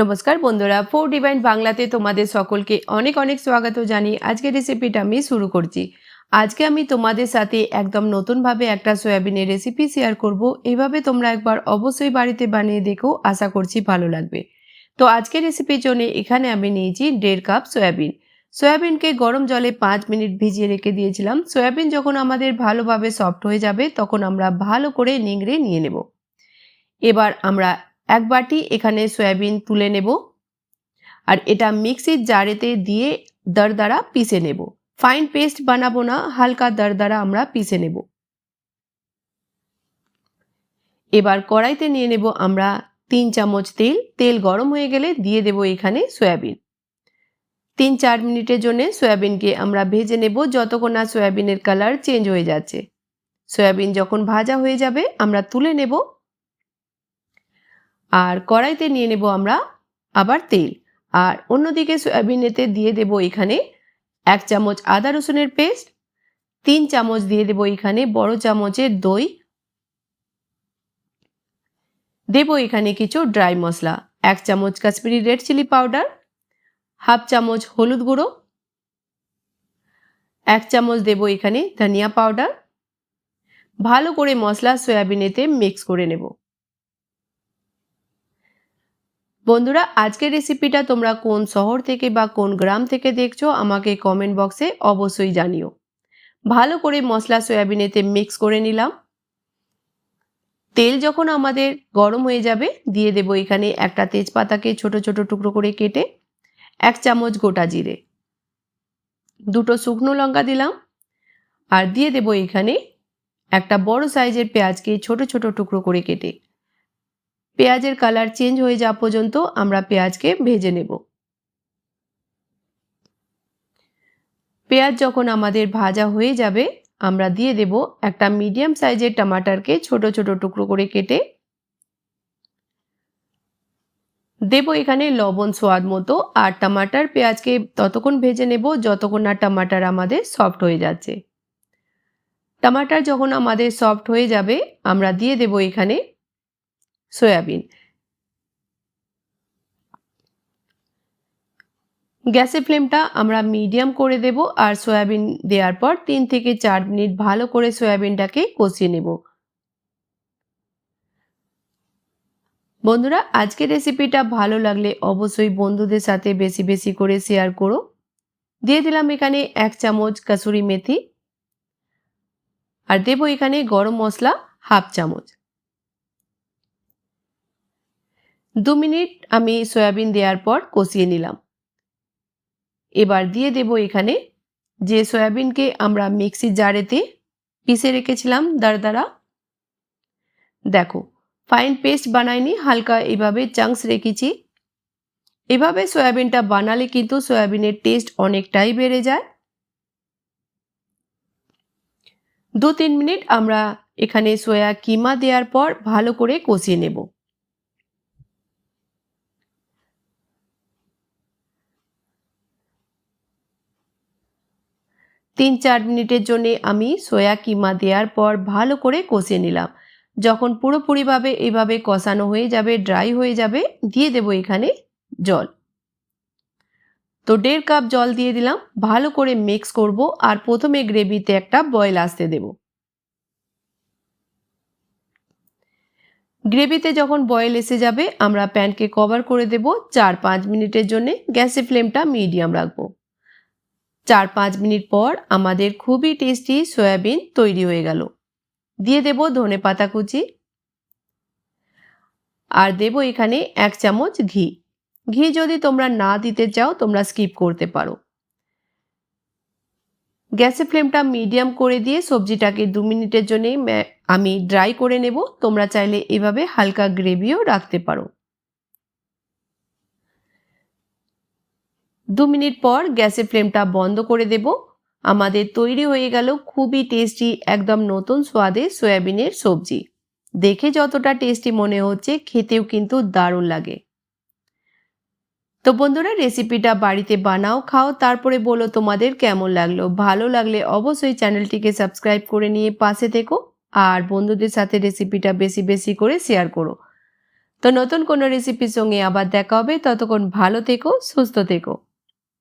নমস্কার বন্ধুরা, four divine বাংলাতে তোমাদের সকলকে অনেক অনেক স্বাগত জানিয়ে আজকের রেসিপিটা আমি শুরু করছি। আজকে আমি তোমাদের সাথে একদম নতুনভাবে একটা সয়াবিনের রেসিপি শেয়ার করব। এভাবে তোমরা একবার অবশ্যই বাড়িতে বানিয়ে দেখো, আশা করছি ভালো লাগবে। তো আজকের রেসিপির জন্য এখানে আমি নিয়েছি 1.5 কাপ সয়াবিন। সয়াবিনকে গরম জলে 5 মিনিট ভিজিয়ে রেখে দিয়েছিলাম। সয়াবিন যখন আমাদের ভালোভাবে সফট হয়ে যাবে তখন আমরা ভালো করে নিংড়ে নিয়ে নেব। এবার আমরা এক বাটি এখানে সয়াবিন তুলে নেব আর এটা মিক্সির জারেতে দিয়ে দরদরা পিষে নেব। ফাইন পেস্ট বানাবো না, হালকা দরদরা আমরা পিষে নেব। এবার কড়াইতে নিয়ে নেব আমরা 3 চামচ তেল। তেল গরম হয়ে গেলে দিয়ে দেব এখানে সয়াবিন। 3-4 মিনিটের জন্য সয়াবিনকে আমরা ভেজে নেব যতক্ষণ না সয়াবিনের কালার চেঞ্জ হয়ে যাচ্ছে। সয়াবিন যখন ভাজা হয়ে যাবে আমরা তুলে নেব আর কড়াইতে নিয়ে নেব আমরা আবার তেল। আর অন্যদিকে সয়াবিনেতে দিয়ে দেব এখানে 1 চামচ আদা রসুনের পেস্ট, 3 চামচ দিয়ে দেব এখানে বড় চামচের দই, দেব এখানে কিছু ড্রাই মশলা, 1 চামচ Kashmiri red chilli powder, half চামচ হলুদ গুঁড়ো, 1 চামচ দেব এখানে ধনিয়া পাউডার। ভালো করে মশলা সয়াবিনেতে মিক্স করে নেব। বন্ধুরা, আজকের রেসিপিটা তোমরা কোন শহর থেকে বা কোন গ্রাম থেকে দেখছো আমাকে কমেন্ট বক্সে অবশ্যই জানিও। ভালো করে মশলা সয়াবিনেতে মিক্স করে নিলাম। তেল যখন আমাদের গরম হয়ে যাবে দিয়ে দেব এখানে একটা তেজপাতাকে ছোট ছোট টুকরো করে কেটে, 1 চামচ গোটা জিরে, 2টো শুকনো লঙ্কা দিলাম আর দিয়ে দেব এখানে একটা বড় সাইজের পেঁয়াজকে ছোট ছোট টুকরো করে কেটে। পেঁয়াজের কালার চেঞ্জ হয়ে যাওয়া পর্যন্ত আমরা পেঁয়াজকে ভেজে নেব। পেঁয়াজ যখন আমাদের ভাজা হয়ে যাবে আমরা দিয়ে দেব একটা মিডিয়াম সাইজের টমাটারকে ছোট ছোট টুকরো করে কেটে, দেব এখানে লবণ স্বাদ মতো আর টমাটার পেঁয়াজকে ততক্ষণ ভেজে নেব যতক্ষণ না টমাটার আমাদের সফট হয়ে যাচ্ছে। টমাটার যখন আমাদের সফট হয়ে যাবে আমরা দিয়ে দেব এখানে সয়াবিন। গ্যাসের ফ্লেমটা আমরা মিডিয়াম করে দেব আর সয়াবিন দেওয়ার পর 3 থেকে 4 মিনিট ভালো করে সয়াবিনটাকে কষিয়ে নেব। বন্ধুরা, আজকের রেসিপিটা ভালো লাগলে অবশ্যই বন্ধুদের সাথে বেশি বেশি করে শেয়ার করো। দিয়ে দিলাম এখানে 1 চামচ কসুরি মেথি আর দেব এখানে গরম মশলা হাফ চামচ। 2 মিনিট আমি সয়াবিন দেওয়ার পর কষিয়ে নিলাম। এবার দিয়ে দেব এখানে যে সয়াবিনকে আমরা মিক্সির জারেতে পিষে রেখেছিলাম দরদরা। দেখো, ফাইন পেস্ট বানাইনি, হালকা এইভাবে চাংস রেখেছি। এভাবে সয়াবিনটা বানালে কিন্তু সয়াবিনের টেস্ট অনেকটাই বেড়ে যায়। 2-3 মিনিট আমরা এখানে সয়া কিমা দেওয়ার পর ভালো করে কষিয়ে নেব। 3-4 মিনিটের জন্য আমি সয়া কিমা দেওয়ার পর ভালো করে কষিয়ে নিলাম। যখন পুরোপুরিভাবে এভাবে কষানো হয়ে যাবে, ড্রাই হয়ে যাবে, দিয়ে দেব এখানে জল। তো 1.5 কাপ জল দিয়ে দিলাম। ভালো করে মিক্স করব আর প্রথমে গ্রেভিতে একটা বয়েল আসতে দেব। গ্রেভিতে যখন বয়েল এসে যাবে আমরা প্যানকে কভার করে দেব 4-5 মিনিটের জন্য। গ্যাসের ফ্লেমটা মিডিয়াম রাখবো। 4-5 মিনিট পর আমাদের খুবই টেস্টি সয়াবিন তৈরি হয়ে গেল। দিয়ে দেব ধনেপাতা কুচি আর দেব এখানে 1 চামচ ঘি। ঘি যদি তোমরা না দিতে চাও তোমরা স্কিপ করতে পারো। গ্যাসের ফ্লেমটা মিডিয়াম করে দিয়ে সবজিটাকে 2 মিনিটের জন্য আমি ড্রাই করে নেব। তোমরা চাইলে এভাবে হালকা গ্রেভিও রাখতে পারো। 2 মিনিট পর গ্যাসের ফ্লেমটা বন্ধ করে দেব। আমাদের তৈরি হয়ে গেল খুবই টেস্টি একদম নতুন স্বাদের সয়াবিনের সবজি। দেখে যতটা টেস্টি মনে হচ্ছে খেতেও কিন্তু দারুণ লাগে। তো বন্ধুরা, রেসিপিটা বাড়িতে বানাও, খাও, তারপরে বলো তোমাদের কেমন লাগলো। ভালো লাগলে অবশ্যই চ্যানেলটিকে সাবস্ক্রাইব করে নিয়ে পাশে থেকো আর বন্ধুদের সাথে রেসিপিটা বেশি বেশি করে শেয়ার করো। তো নতুন কোনো রেসিপির সঙ্গে আবার দেখা হবে, ততক্ষণ ভালো থেকো, সুস্থ থেকো।